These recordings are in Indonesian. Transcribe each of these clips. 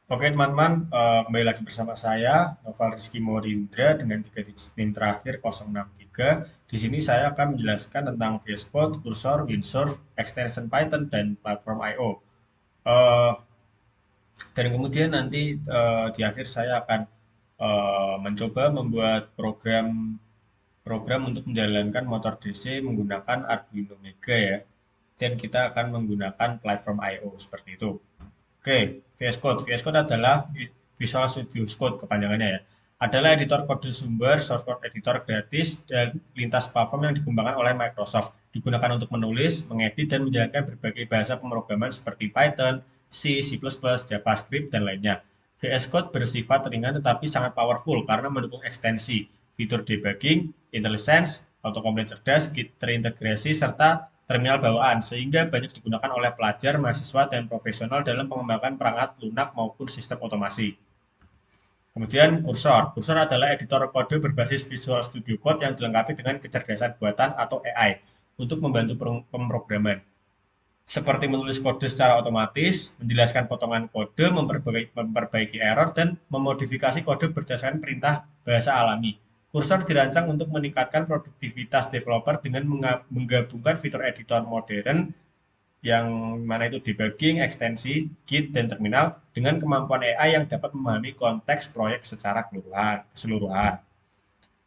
Oke teman-teman, kembali lagi bersama saya Noval Rizky Morindra dengan tiga digit NIM terakhir 063. Di sini saya akan menjelaskan tentang VS Code, Cursor, Windsurf, Extension Python, dan Platform I/O. Eh, dan kemudian nanti di akhir saya akan mencoba membuat program untuk menjalankan motor DC menggunakan Arduino Mega ya. Dan kita akan menggunakan platform I/O seperti itu. Oke, VS Code. VS Code adalah Visual Studio Code kepanjangannya ya. Adalah editor kode sumber, source code editor gratis, dan lintas platform yang dikembangkan oleh Microsoft. Digunakan untuk menulis, mengedit, dan menjalankan berbagai bahasa pemrograman seperti Python, C, C++, JavaScript, dan lainnya. VS Code bersifat ringan tetapi sangat powerful karena mendukung ekstensi, fitur debugging, IntelliSense, autocomplete cerdas, Git terintegrasi, serta terminal bawaan, sehingga banyak digunakan oleh pelajar, mahasiswa, dan profesional dalam pengembangan perangkat lunak maupun sistem otomasi. Kemudian kursor. Kursor adalah editor kode berbasis Visual Studio Code yang dilengkapi dengan kecerdasan buatan atau AI untuk membantu pemrograman. Seperti menulis kode secara otomatis, menjelaskan potongan kode, memperbaiki error, dan memodifikasi kode berdasarkan perintah bahasa alami. Kursor dirancang untuk meningkatkan produktivitas developer dengan menggabungkan fitur editor modern yang mana itu debugging, ekstensi, Git, dan terminal dengan kemampuan AI yang dapat memahami konteks proyek secara keseluruhan.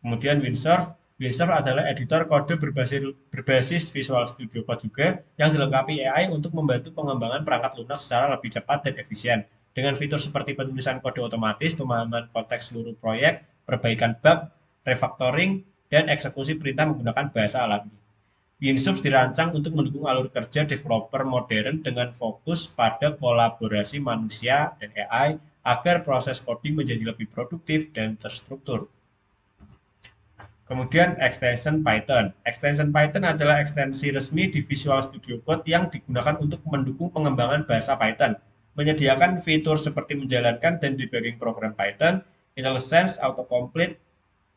Kemudian Windsurf. Windsurf adalah editor kode berbasis Visual Studio Code juga yang dilengkapi AI untuk membantu pengembangan perangkat lunak secara lebih cepat dan efisien. Dengan fitur seperti penulisan kode otomatis, pemahaman konteks seluruh proyek, perbaikan bug, refactoring, dan eksekusi perintah menggunakan bahasa alami. Windsurf dirancang untuk mendukung alur kerja developer modern dengan fokus pada kolaborasi manusia dan AI agar proses coding menjadi lebih produktif dan terstruktur. Kemudian extension Python. Extension Python adalah ekstensi resmi di Visual Studio Code yang digunakan untuk mendukung pengembangan bahasa Python. Menyediakan fitur seperti menjalankan dan debugging program Python, IntelliSense, autocomplete,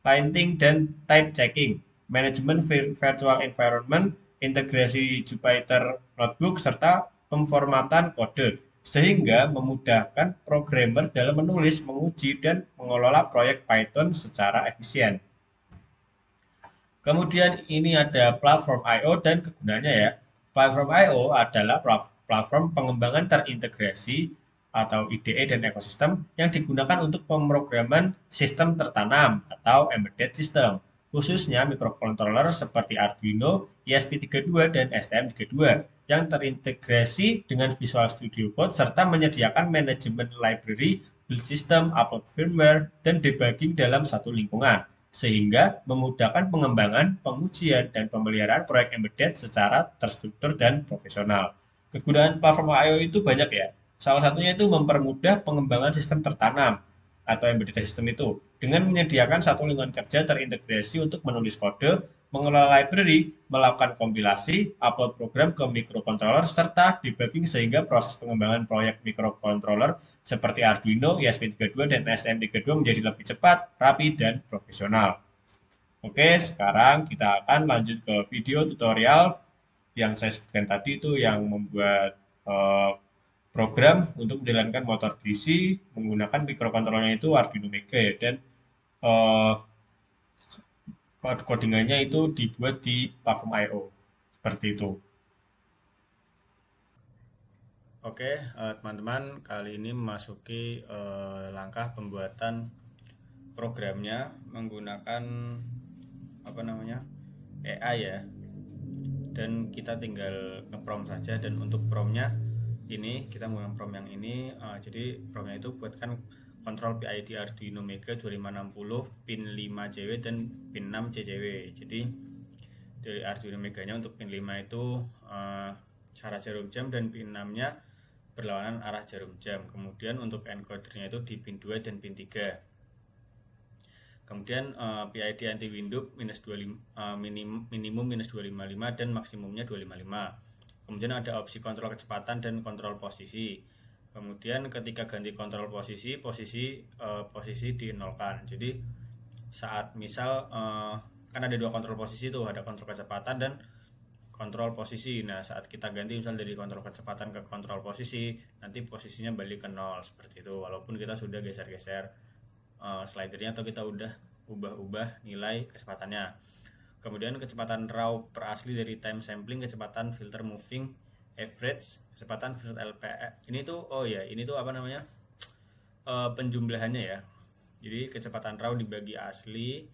linting, dan type checking, manajemen virtual environment, integrasi Jupyter Notebook, serta pemformatan kode, sehingga memudahkan programmer dalam menulis, menguji, dan mengelola proyek Python secara efisien. Kemudian ini ada platform I/O dan kegunaannya ya. Platform I/O adalah platform pengembangan terintegrasi atau IDE dan ekosistem yang digunakan untuk pemrograman sistem tertanam atau embedded system, khususnya microcontroller seperti Arduino, ESP32, dan STM32 yang terintegrasi dengan Visual Studio Code serta menyediakan manajemen library, build system, upload firmware, dan debugging dalam satu lingkungan sehingga memudahkan pengembangan, pengujian, dan pemeliharaan proyek embedded secara terstruktur dan profesional. Kegunaan platform I/O itu banyak ya. Salah satunya itu mempermudah pengembangan sistem tertanam atau embedded system itu dengan menyediakan satu lingkungan kerja terintegrasi untuk menulis kode, mengelola library, melakukan kompilasi, upload program ke microcontroller, serta debugging sehingga proses pengembangan proyek microcontroller seperti Arduino, ESP32, dan STM32 menjadi lebih cepat, rapi, dan profesional. Oke, sekarang kita akan lanjut ke video tutorial yang saya sebutkan tadi itu yang membuat program untuk menjalankan motor DC menggunakan microcontrollernya itu Arduino Mega ya, dan eh, codingannya itu dibuat di platform I/O seperti itu. Oke, teman-teman, kali ini memasuki langkah pembuatan programnya menggunakan apa namanya AI ya, dan kita tinggal ngeprompt saja. Dan untuk promptnya ini kita menggunakan prompt yang ini. Jadi promptnya itu buatkan kontrol PID Arduino Mega 2560 pin 5 CW dan pin 6 CCW. Jadi dari Arduino Meganya untuk pin 5 itu arah jarum jam, dan pin 6-nya berlawanan arah jarum jam. Kemudian untuk encodernya itu di pin 2 dan pin 3. Kemudian PID anti windup minus 25, minimum minus 255 dan maksimumnya 255. Kemudian ada opsi kontrol kecepatan dan kontrol posisi. Kemudian ketika ganti kontrol posisi dinolkan. Jadi saat misal kan ada dua kontrol posisi tuh, ada kontrol kecepatan dan kontrol posisi. Nah, saat kita ganti misal dari kontrol kecepatan ke kontrol posisi, nanti posisinya balik ke 0 seperti itu. Walaupun kita sudah geser-geser slidernya atau kita udah ubah-ubah nilai kecepatannya. Kemudian kecepatan raw per asli dari time sampling, kecepatan filter moving average, kecepatan filter LPF. Ini tuh ini tuh apa namanya? Penjumlahannya ya. Jadi kecepatan raw dibagi asli,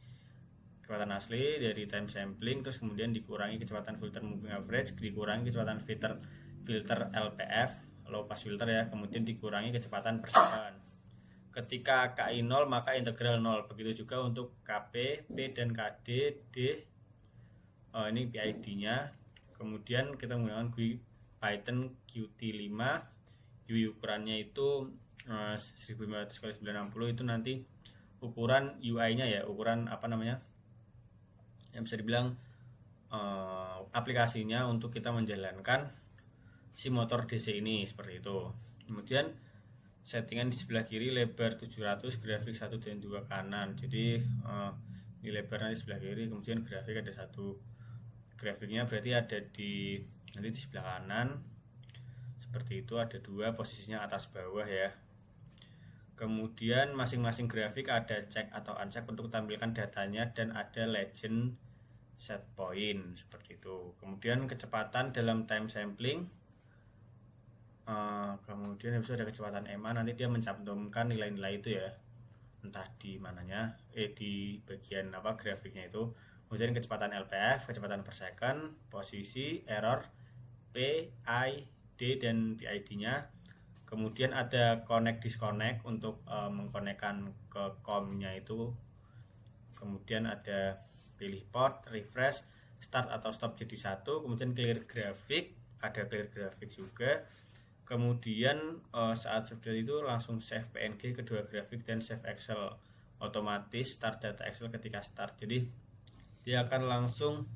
kecepatan asli dari time sampling, terus kemudian dikurangi kecepatan filter moving average, dikurangi kecepatan filter LPF, low pass filter ya, kemudian dikurangi kecepatan per second. Ketika KI 0 maka integral 0. Begitu juga untuk KP, P dan KD, D. Ini PID-nya. Kemudian kita menggunakan GUI Python Qt5. GUI ukurannya itu 1500x960. Itu nanti ukuran UI-nya ya, ukuran apa namanya? Yang bisa dibilang aplikasinya untuk kita menjalankan si motor DC ini seperti itu. Kemudian settingan di sebelah kiri lebar 700, grafik 1 dan 2 kanan. Jadi di lebarnya di sebelah kiri, kemudian grafik ada satu. Grafiknya berarti ada di sebelah kanan. Seperti itu, ada 2, posisinya atas bawah ya. Kemudian masing-masing grafik ada check atau uncheck untuk tampilkan datanya dan ada legend set point seperti itu. Kemudian kecepatan dalam time sampling. Kemudian habis itu ada kecepatan EMA, nanti dia mencantumkan nilai-nilai itu ya, entah di mananya, di bagian apa grafiknya itu. Kemudian kecepatan LPF, kecepatan per second, posisi, error, P, I, D dan PID-nya. Kemudian ada connect disconnect untuk mengkonekkan ke COM-nya itu. Kemudian ada pilih port, refresh, start atau stop jadi 1. Kemudian clear grafik, ada clear grafik juga. Kemudian saat sudah itu langsung save PNG kedua grafik dan save Excel. Otomatis start data Excel ketika start. Jadi dia akan langsung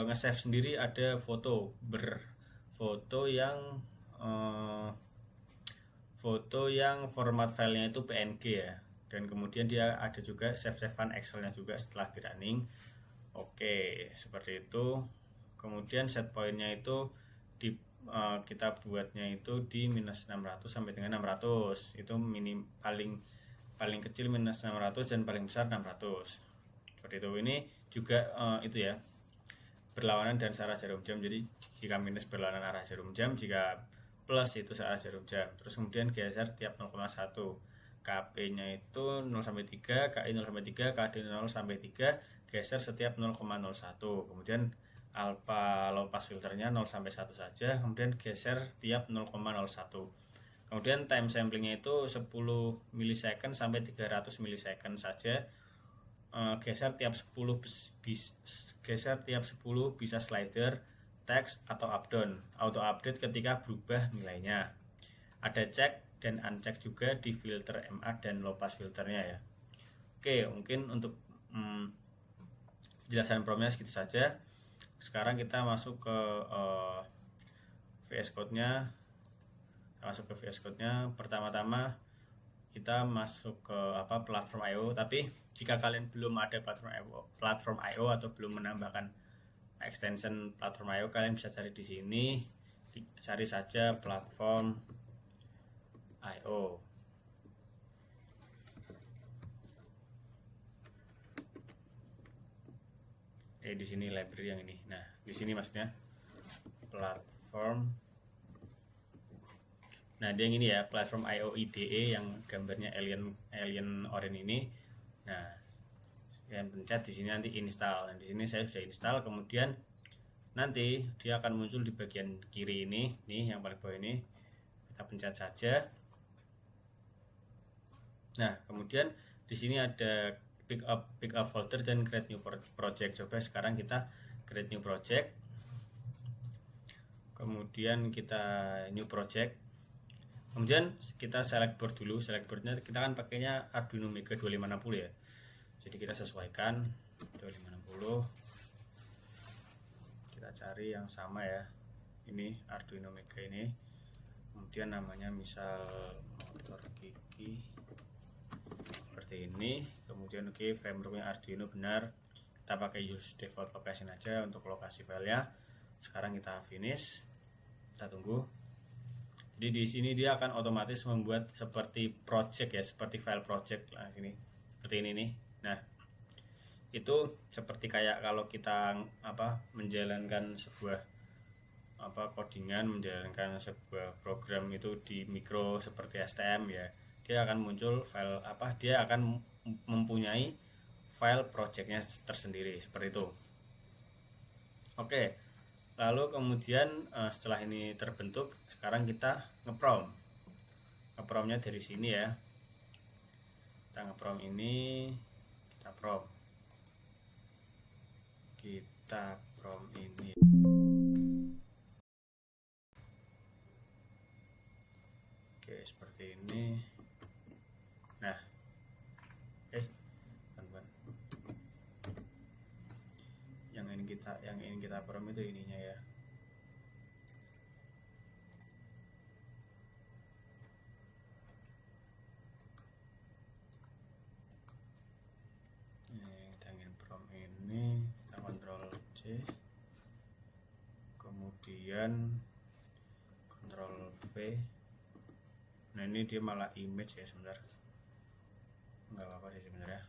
nge-save sendiri. Ada foto yang format filenya itu PNG ya. Dan kemudian dia ada juga save-savean Excelnya juga setelah di running. Oke, seperti itu. Kemudian set pointnya itu kita buatnya itu di minus 600 sampai dengan 600. Itu paling kecil minus 600 dan paling besar 600. Seperti itu. Ini juga itu ya, berlawanan dan searah jarum jam. Jadi jika minus berlawanan arah jarum jam, jika plus itu searah jarum jam. Terus kemudian geser tiap 0,1. KP-nya itu 0 sampai 3, KI 0 sampai 3, KD 0 sampai 3, geser setiap 0,01. Kemudian alpha low pass filternya 0 sampai 1 saja, kemudian geser tiap 0,01. Kemudian time samplingnya itu 10 milisecond sampai 300 milisecond saja. Geser tiap 10 bisa slider, text atau up down, auto update ketika berubah nilainya. Ada check dan uncheck juga di filter MA dan low pass filternya ya. Oke, mungkin untuk penjelasan promnya segitu saja. Sekarang kita masuk ke VS Code-nya. Pertama-tama kita masuk ke platform I/O. Tapi jika kalian belum ada platform I/O atau belum menambahkan extension platform I/O, kalian bisa cari di sini. Cari saja platform I/O. Di sini library yang ini. Nah, di sini maksudnya platform. Nah, dia yang ini ya, platform I/O IDE yang gambarnya alien orange ini. Nah, yang pencet di sini nanti install. Nah, di sini saya sudah install. Kemudian nanti dia akan muncul di bagian kiri ini, nih yang paling bawah ini. Kita pencet saja. Nah, kemudian di sini ada pick up folder dan create new project. Coba sekarang kita create new project. Kemudian kita new project. Kemudian kita select board dulu. Select boardnya kita kan pakainya Arduino Mega 2560 ya. Jadi kita sesuaikan 2560. Kita cari yang sama ya. Ini Arduino Mega ini. Kemudian namanya misal motor gigi seperti ini. Kemudian frameworknya Arduino benar. kita pakai use default location aja untuk lokasi filenya. Sekarang kita finish, kita tunggu. Jadi di sini dia akan otomatis membuat seperti project ya, seperti file project lah sini, seperti ini nih. Nah, itu seperti kayak kalau kita menjalankan sebuah codingan, menjalankan sebuah program itu di mikro seperti STM ya, dia akan muncul file dia akan mempunyai file projectnya tersendiri seperti itu. Oke, lalu kemudian setelah ini terbentuk, sekarang kita ngepromnya dari sini ya. Kita ngeprom ini, kita prom ini. Oke, seperti ini. Nah, teman-teman, yang ingin kita prom itu ininya ya. Kita ingin prom ini, kita Ctrl C, kemudian Ctrl V. Nah, ini dia malah image ya, sebentar, nggak apa-apa sih sebenarnya.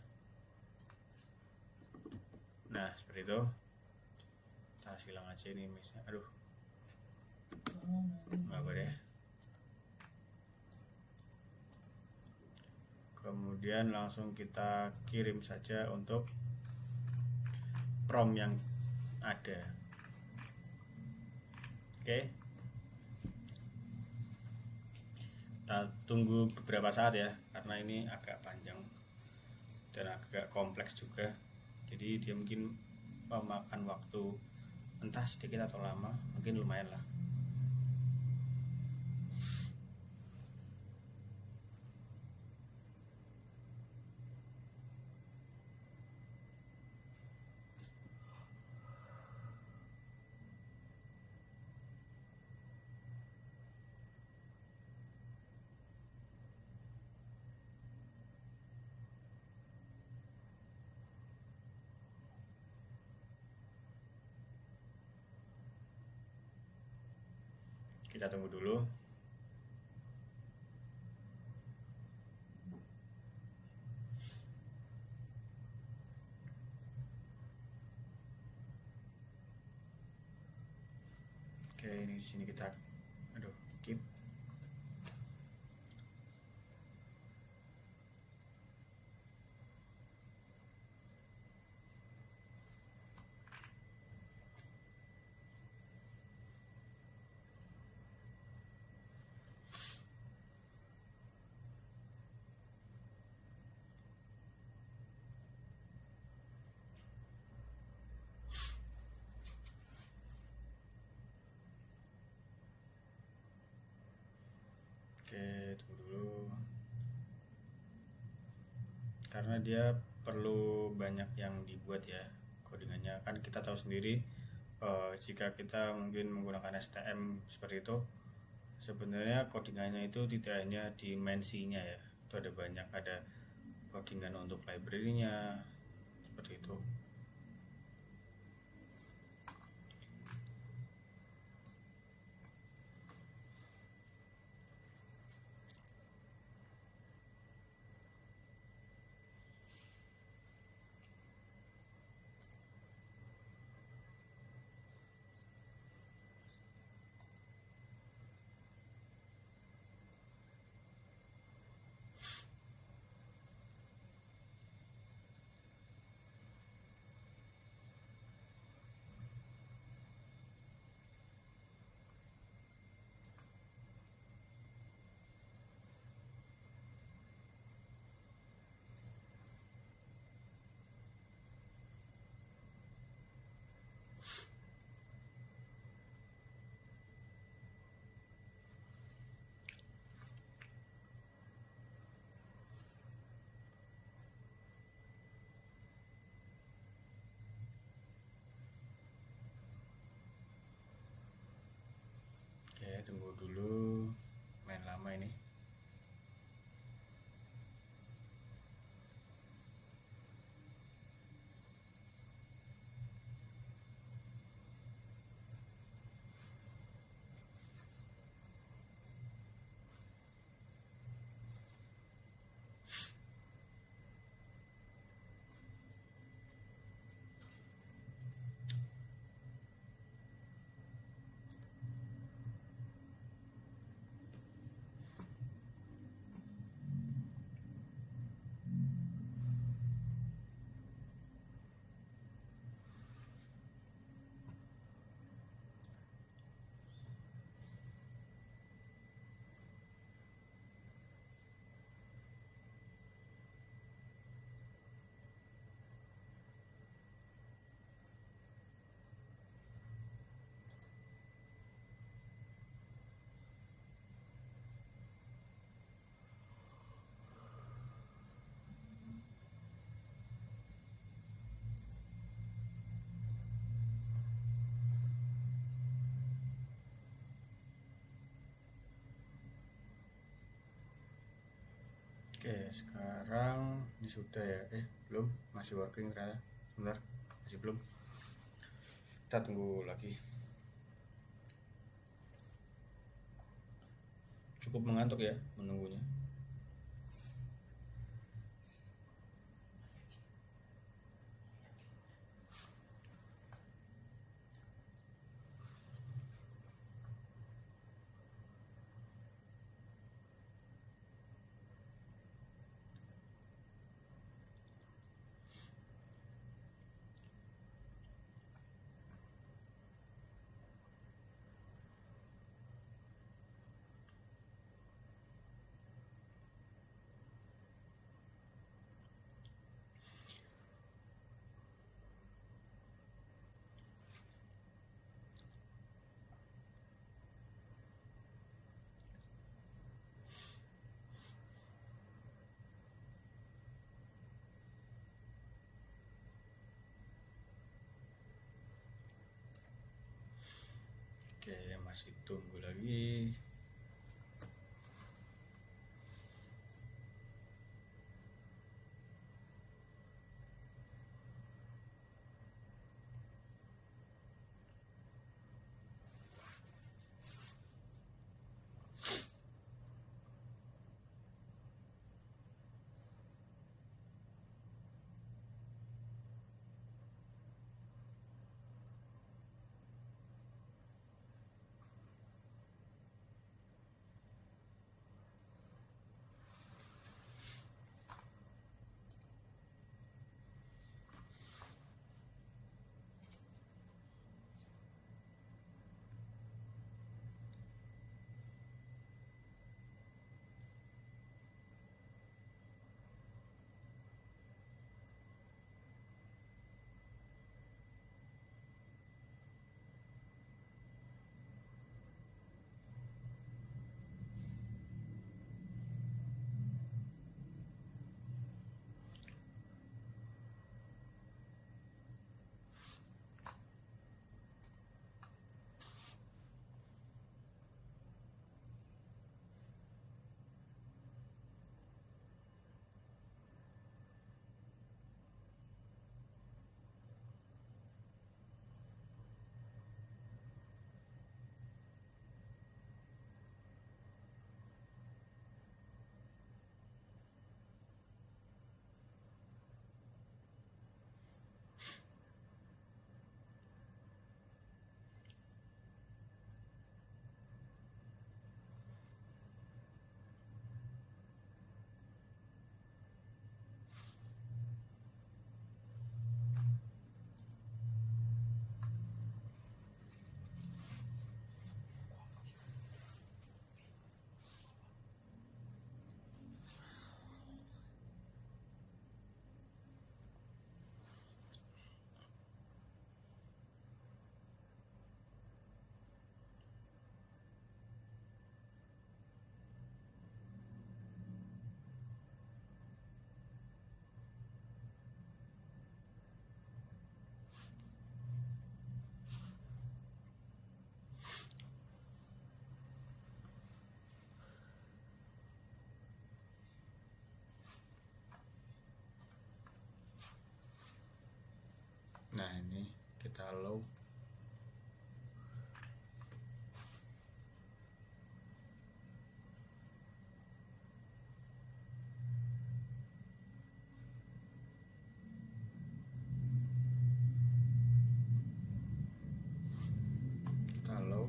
Nah, seperti itu. Kita silang aja ini image-nya. Aduh, nggak apa deh. Kemudian langsung kita kirim saja untuk prom yang ada. Oke, kita tunggu beberapa saat ya, karena ini agak panjang dan agak kompleks juga, jadi dia mungkin memakan waktu entah sedikit atau lama, mungkin lumayan lah. Kita tunggu dulu. Oke, ini di sini kita keep. Oke, tunggu dulu. Karena dia perlu banyak yang dibuat ya codingannya. Kan kita tahu sendiri jika kita mungkin menggunakan STM seperti itu, sebenarnya codingannya itu tidak hanya dimensinya ya. Itu ada banyak, ada codingan untuk library-nya seperti itu. Oke, tunggu dulu, main lama ini. Oke, sekarang ini sudah ya. Belum, masih working ternyata. Sebentar, masih belum. Kita tunggu lagi. Cukup mengantuk ya menunggunya. Oke, masih tunggu lagi. Nah, ini kita allow. Kita allow.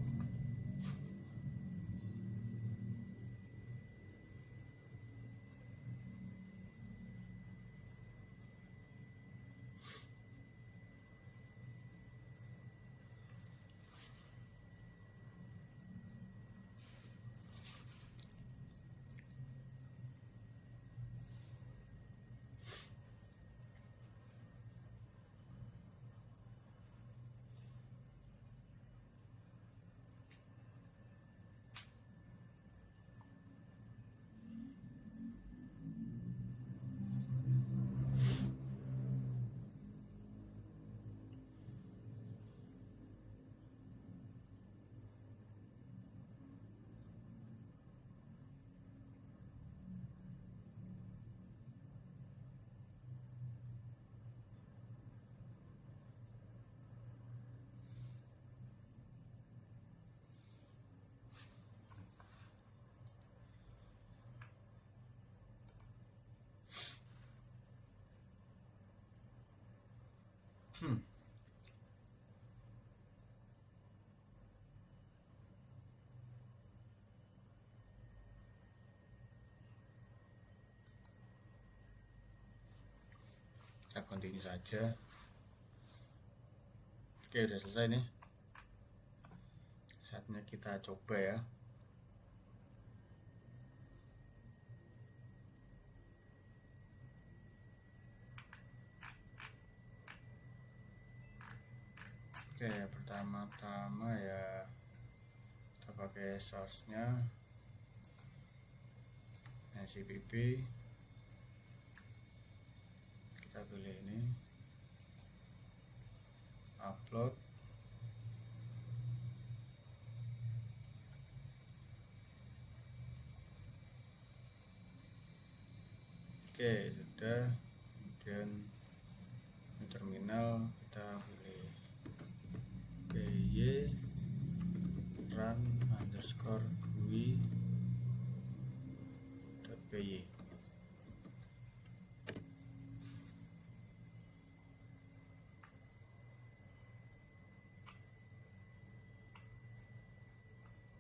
Hmm, kita continue saja. Oke, udah selesai nih. Saatnya kita coba ya. Oke, pertama-tama ya kita pakai source-nya CPP. Kita pilih ini, upload. Oke, sudah. Kemudian di terminal kita pilih py run underscore GUI.py.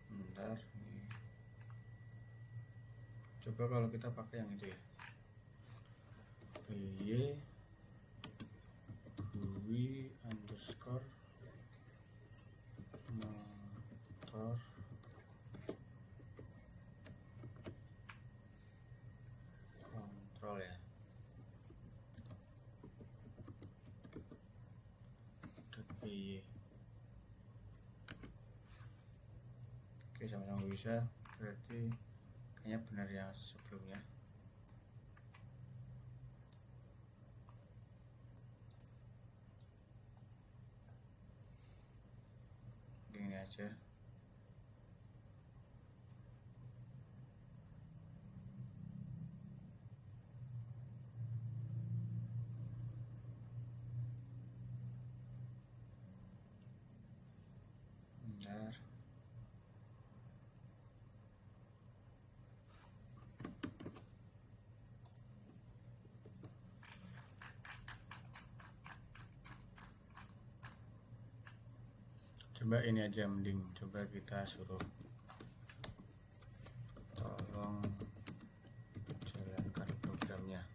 Bentar, ini. Coba kalau kita pakai yang itu ya, py GUI underscore motor control ya, .py. Oke, sama-sama bisa, berarti kayaknya benar yang sebelumnya. Ini aja. Bentar. Coba ini aja, mending coba kita suruh tolong jalankan programnya.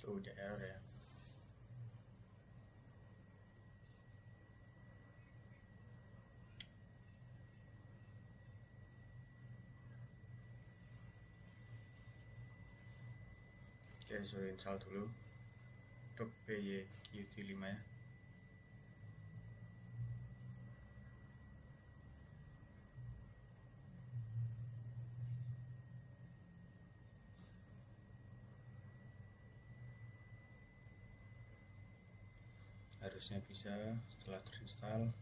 Udah error ya. Oke, suruh install dulu untuk PyQt5 ya. Harusnya bisa setelah terinstall.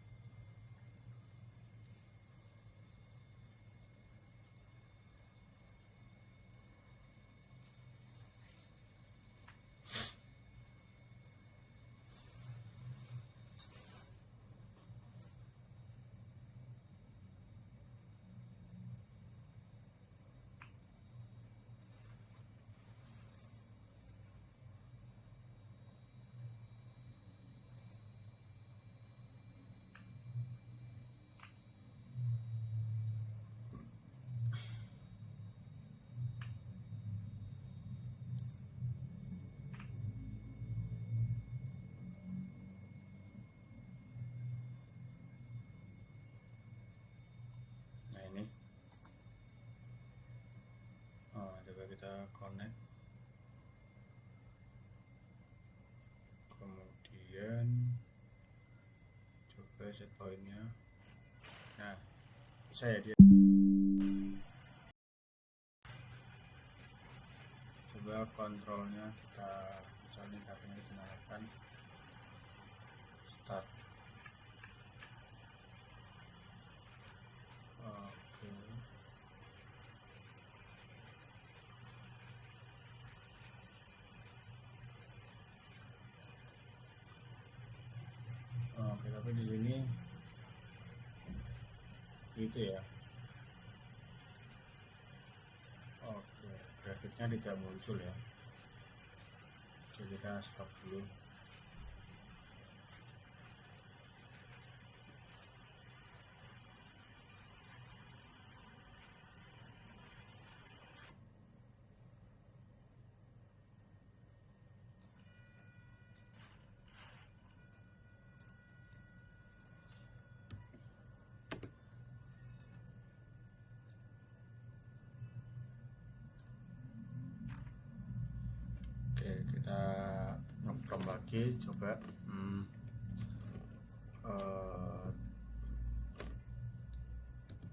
Nah ini, coba kita connect, kemudian coba set pointnya. Nah, bisa ya dia. Coba kontrolnya kita, misalnya HP-nya kita nyalakan, start. itu ya. Oke, grafiknya tidak muncul ya. Jadi kita stop dulu. Oke, kita ngeprom lagi, coba.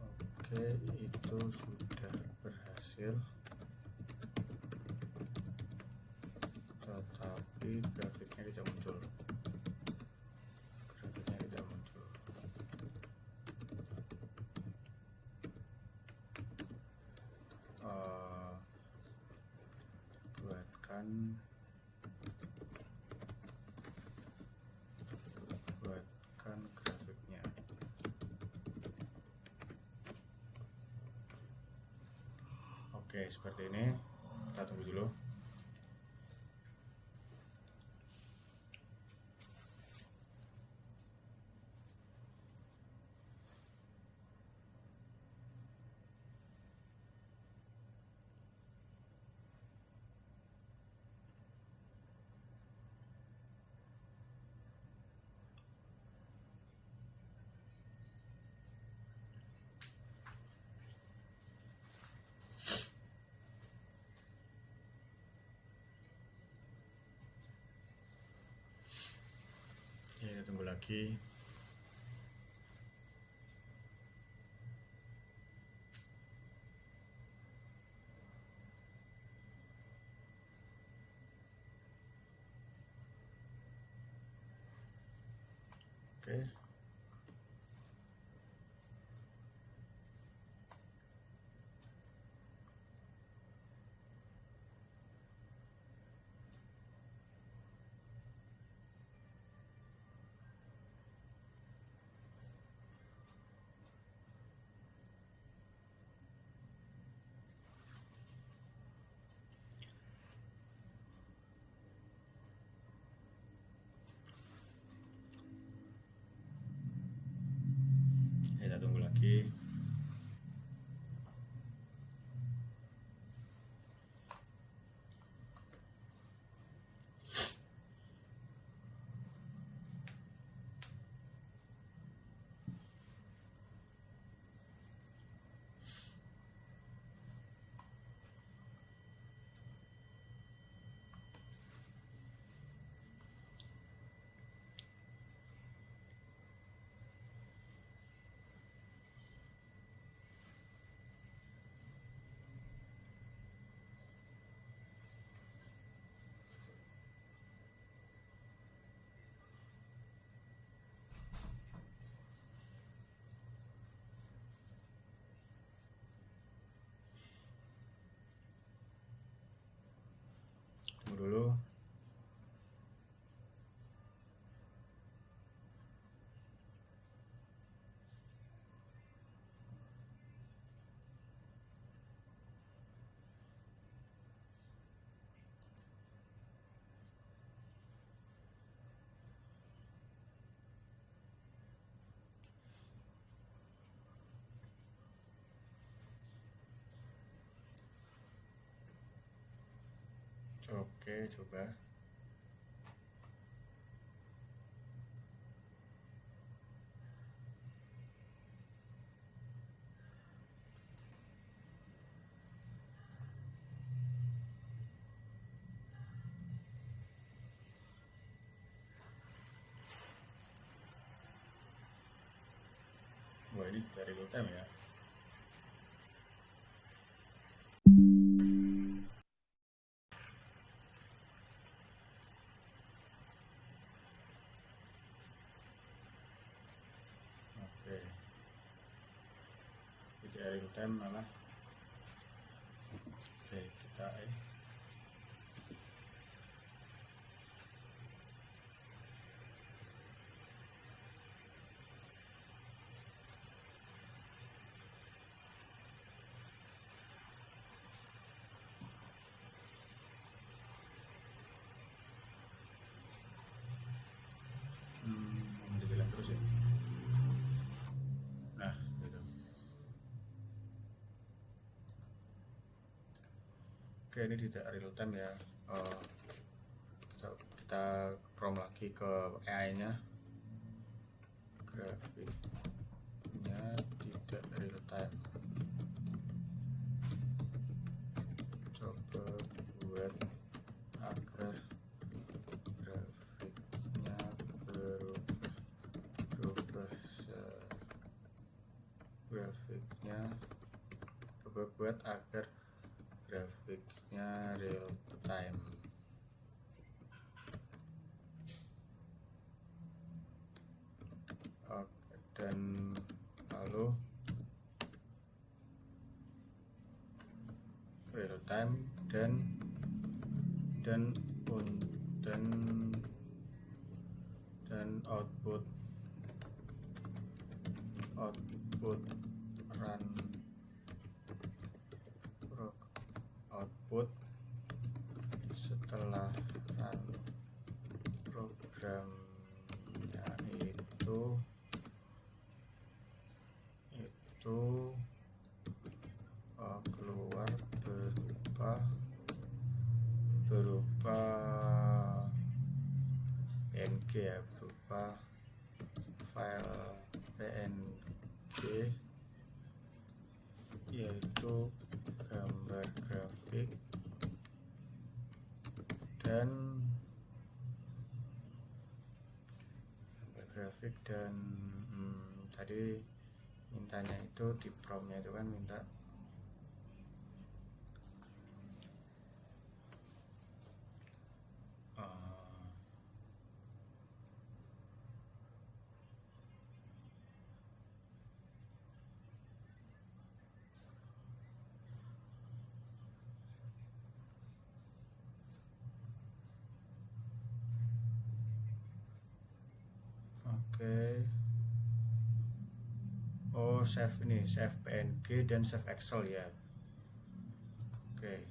Oke, itu sudah berhasil, tetapi grafiknya tidak muncul. Buatkan grafiknya. Oke, seperti ini. Kita tunggu dulu. Oke, kita tunggu lagi. Oke. Kita tunggu lagi. Tunggu dulu. Oke, coba. Wah, ini dari real time ya. Oke. Ini real time malah. Oke, kita Oke, ini tidak real time ya. Eh, kita prom lagi ke AI-nya. Grafiknya tidak real time. Coba buat agar grafiknya berubah grafiknya coba buat agar grafiknya real time. Oke, dan lalu real time dan output run output setelah run programnya itu keluar berupa PNG ya, berupa file PNG, yaitu gambar grafik dan tadi mintanya itu di promnya itu kan minta save PNG dan save Excel ya. Oke,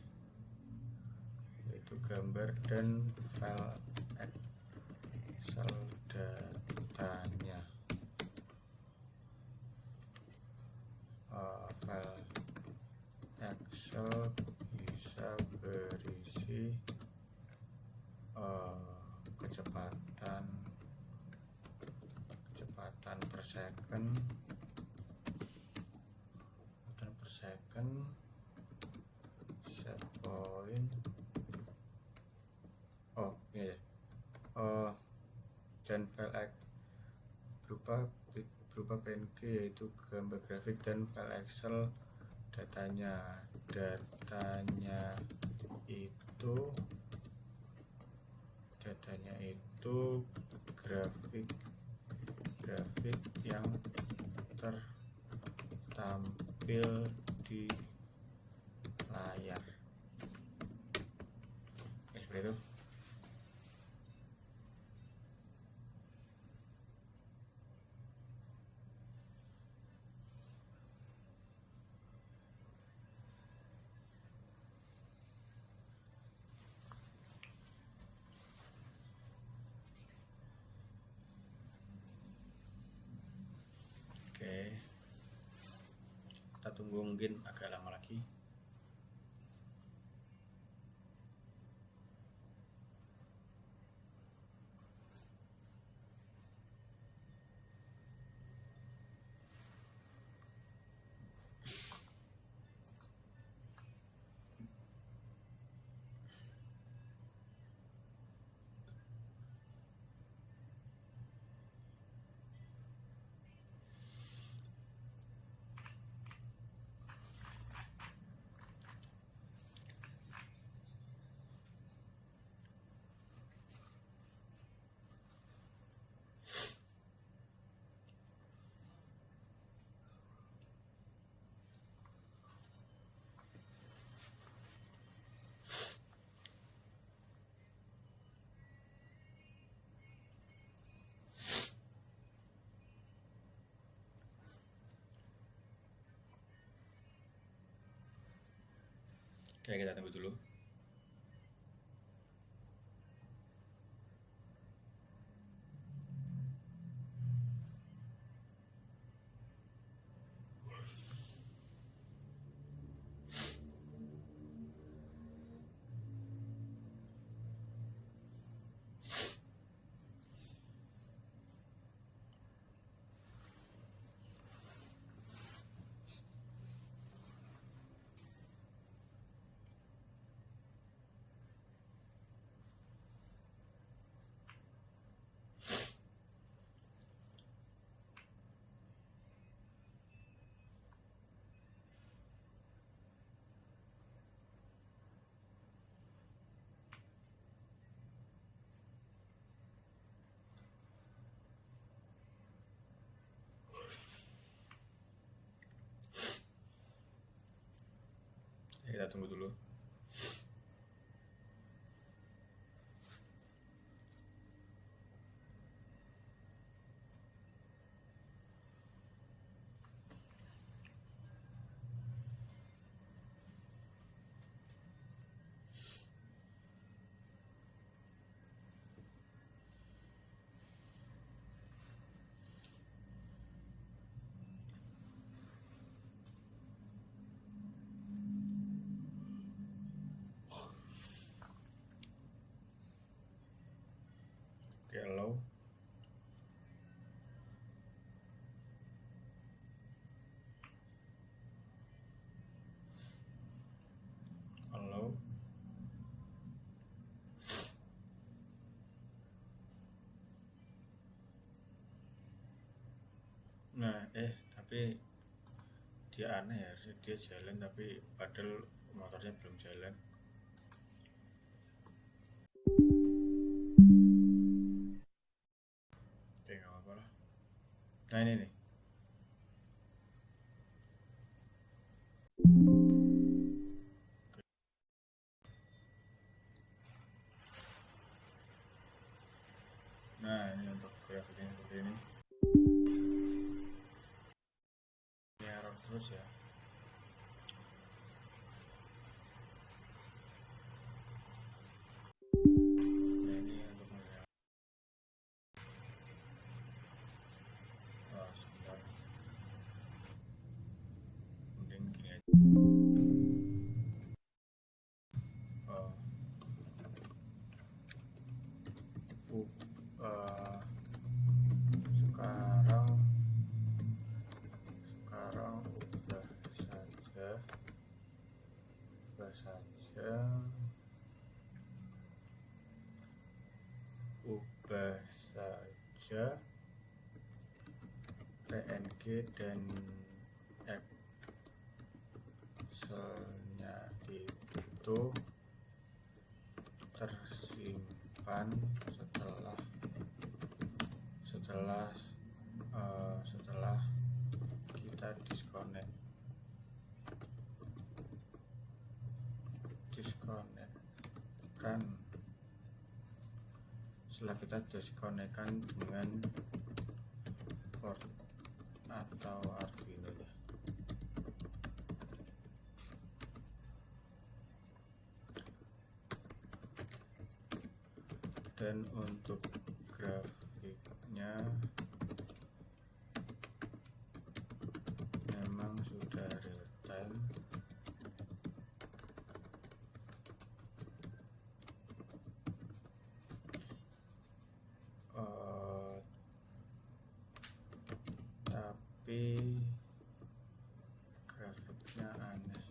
itu gambar dan file Excel datanya. File Excel bisa berisi kecepatan per second, set point, dan file berupa PNG, yaitu gambar grafik, dan file Excel datanya itu grafik yang tertampil di layar. Seperti itu. Oke, kita tunggu mungkin agak lama lagi. Oke, kita tunggu dulu. kita tunggu dulu. Oke, halo. Halo. Nah, tapi dia aneh ya, harusnya dia jalan tapi padahal motornya belum jalan. Oke, nggak apa-apa lah. Nah, ini nih. Nah, ini untuk grafiknya seperti ini. Ini error terus ya. Nah, ini untuk melihat. Sebentar. Mending gini aja. Oh, sekarang ubah saja PNG dan Excelnya itu tersimpan setelah kita diskonekkan dengan port atau Arduino nya. Dan untuk grafiknya memang sudah real time. Tapi grafiknya aneh.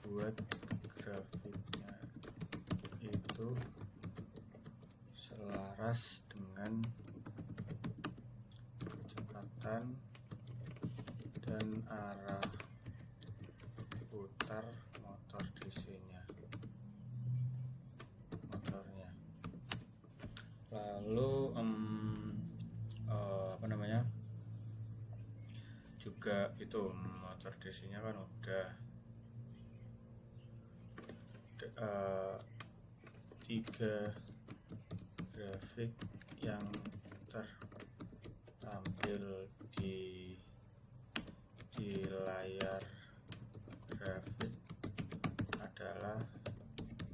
Buat grafiknya itu selaras dengan kecepatan dan arah putar motornya. Lalu juga itu motor DC-nya kan udah 3 grafik yang tertampil di layar grafik adalah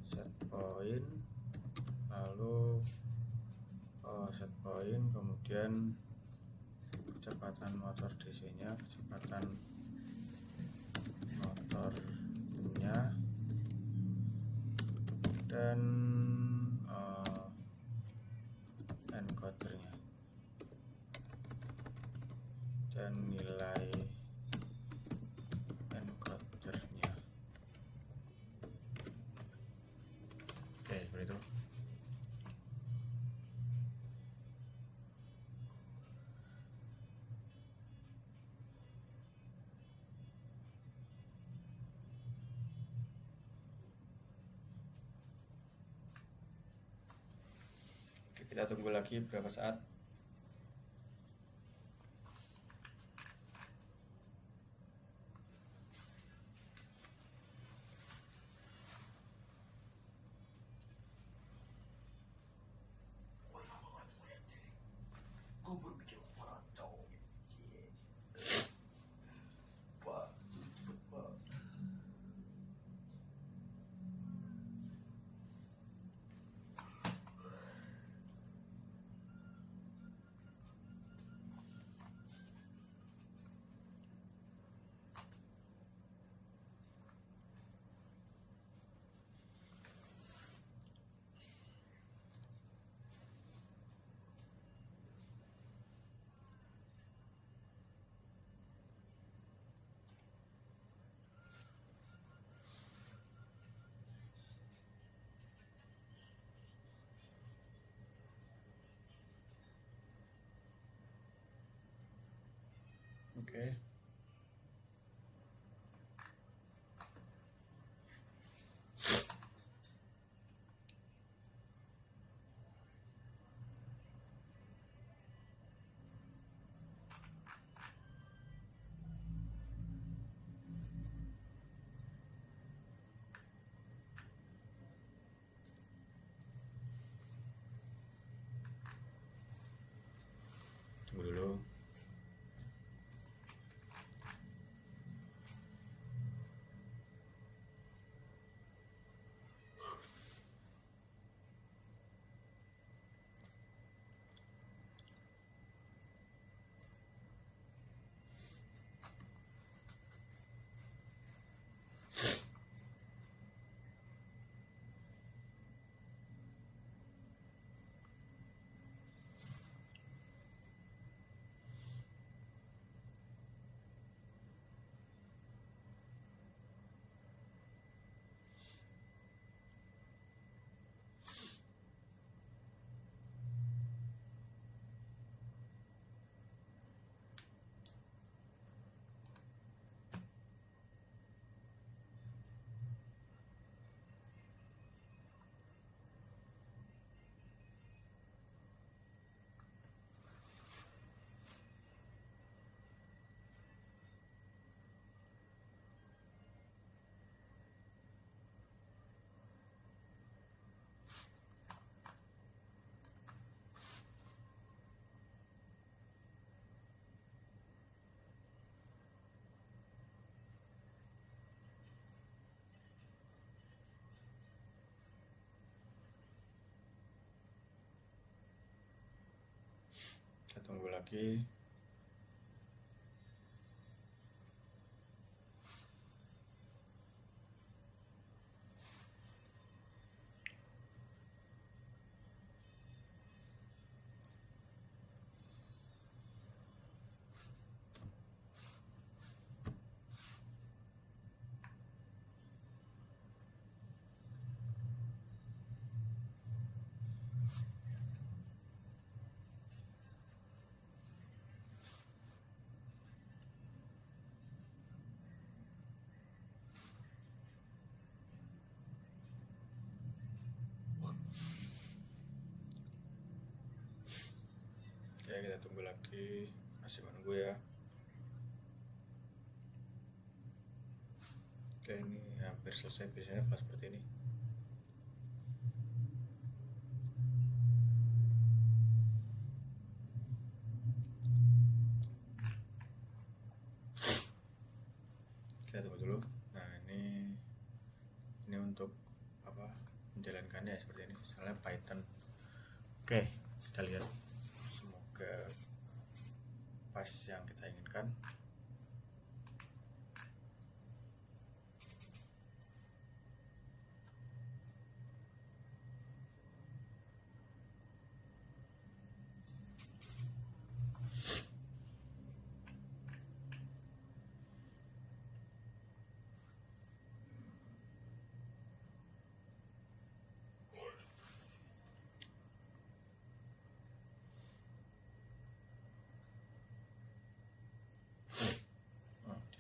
set point, lalu set point, kemudian kecepatan motor DC-nya, kecepatan motornya, dan encodernya, dan nilai encodernya. Oke, seperti itu. Oke, kita tunggu lagi beberapa saat. Oke. Tunggu dulu. Kita tunggu lagi. Oke, kita tunggu lagi. Masih menunggu ya. Oke, ini hampir selesai. Biasanya kalau seperti ini. Kita tunggu dulu. Nah, ini untuk apa? Menjalankannya seperti ini. Misalnya Python. Oke, kita lihat. Semoga pas yang kita inginkan.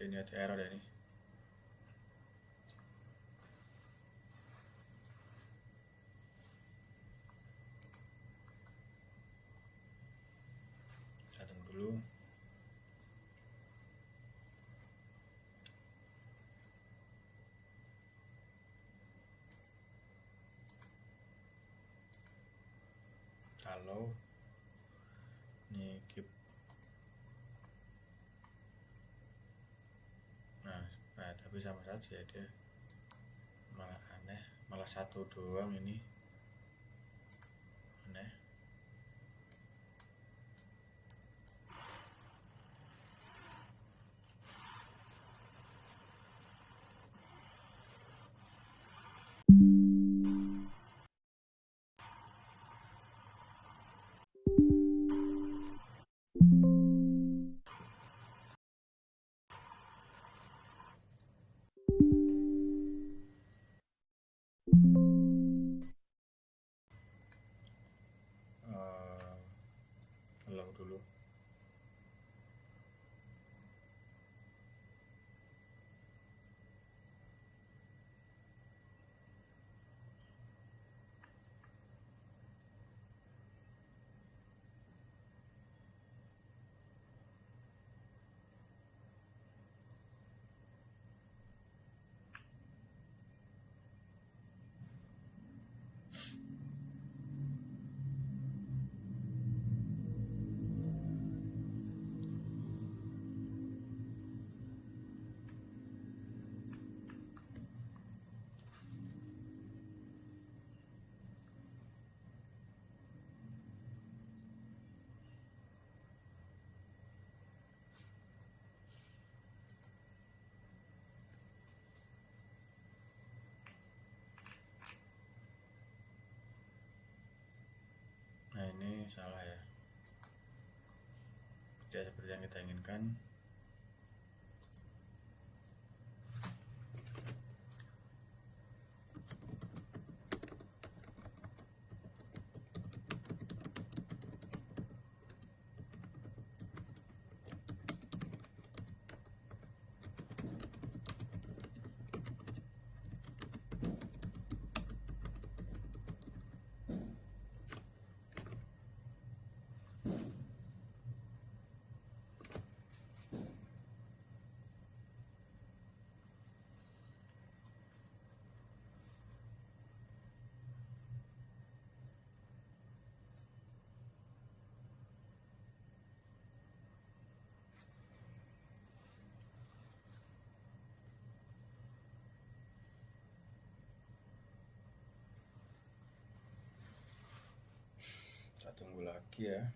Ini ada error ya nih. Kita tunggu dulu. Kalau ini keep. Nah, tapi sama saja dia malah aneh, malah satu doang ini aneh. salah ya, tidak seperti yang kita inginkan. Saya tunggu lagi ya.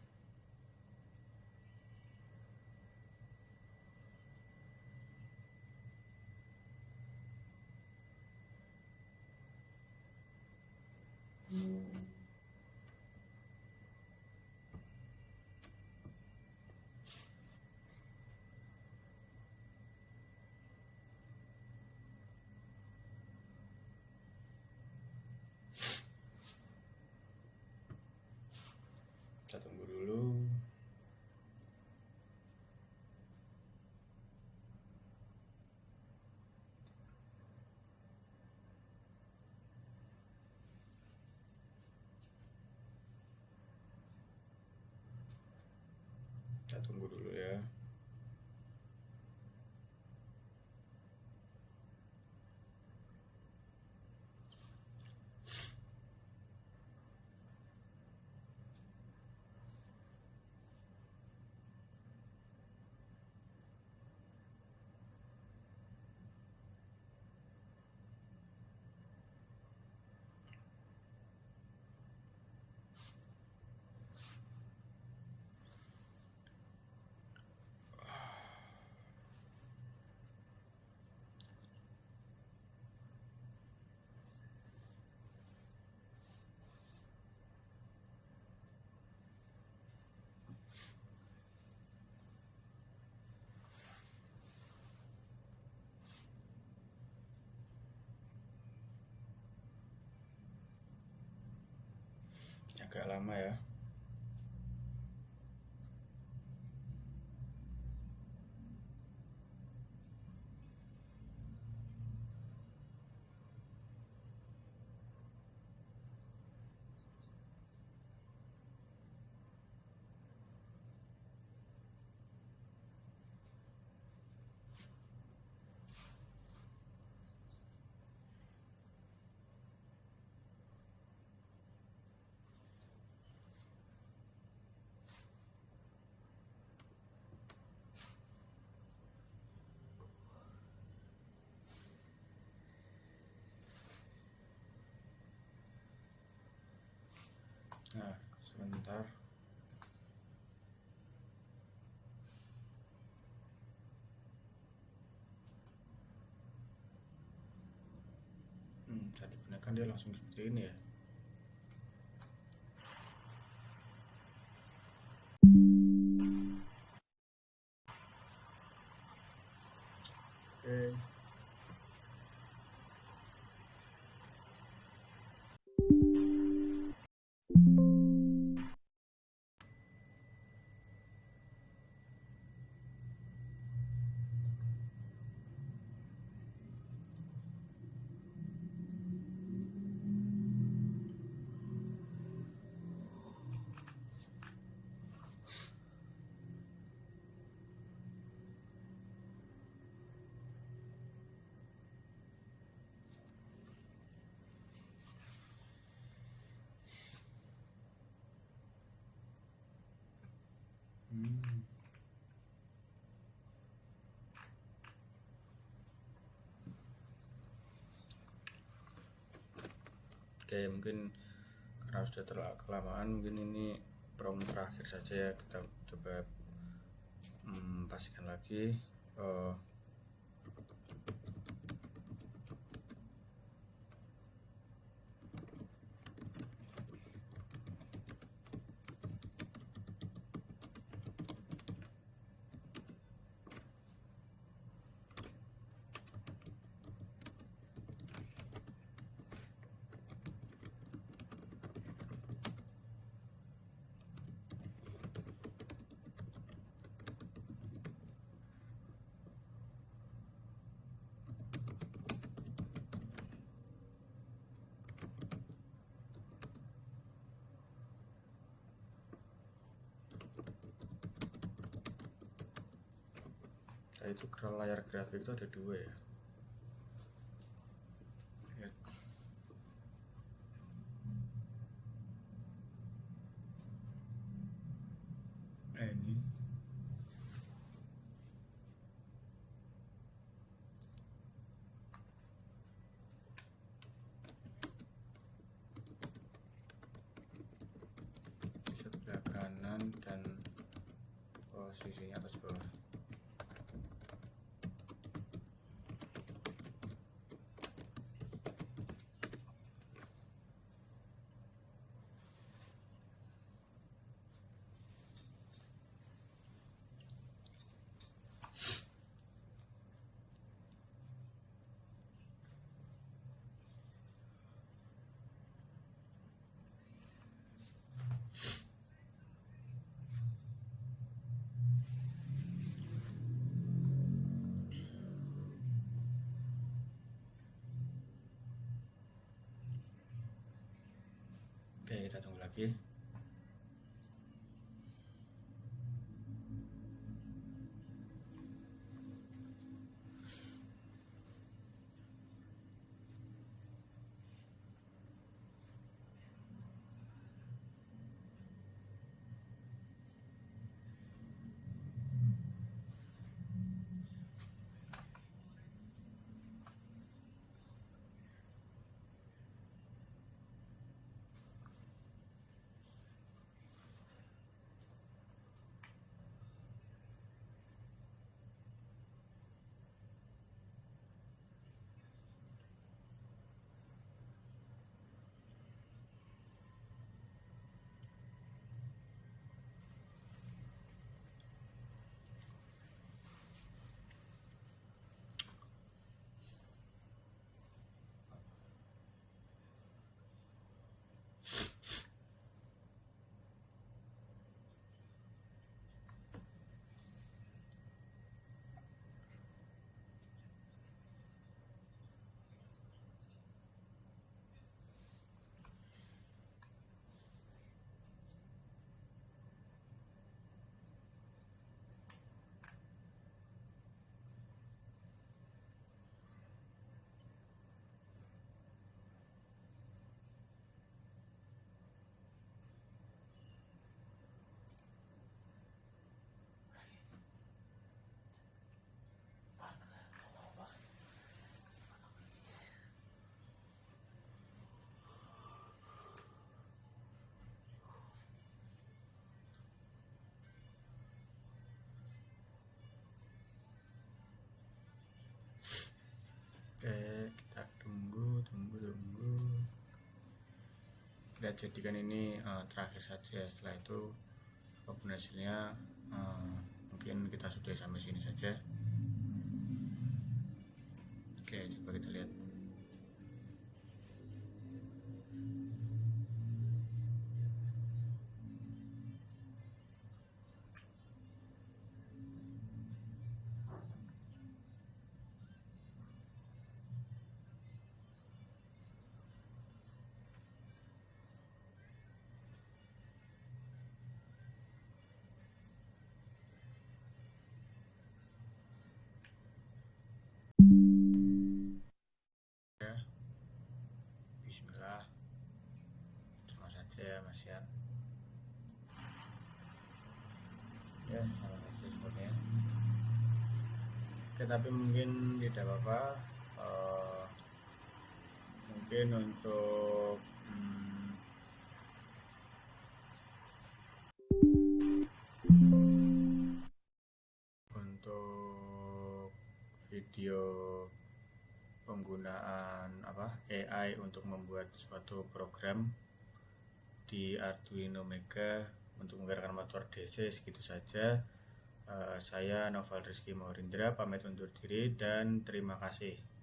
Saya tunggu dulu. Saya tunggu dulu ya. Agak lama ya. Nah, sebentar. Tadi gunakan dia langsung seperti ini ya. Oke. Oke, mungkin karena sudah terlalu kelamaan, mungkin ini prompt terakhir saja ya. Kita coba pastikan lagi. Itu layar grafik itu ada dua ya. Lihat. Ini di sebelah kanan dan posisinya atas bawah. Oke, kita tunggu lagi. Oke, kita tunggu. Kita jadikan ini terakhir saja. Setelah itu apapun hasilnya, mungkin kita sudah sampai sini saja. Oke, coba kita lihat. Ya, bismillah. Sama saja Mas Yan. Ya, sama saja sepertinya. Oke, tapi mungkin tidak apa-apa. Mungkin untuk video penggunaan AI untuk membuat suatu program di Arduino Mega untuk menggerakkan motor DC segitu saja. Saya Noval Rizky Maurindra pamit undur diri dan terima kasih.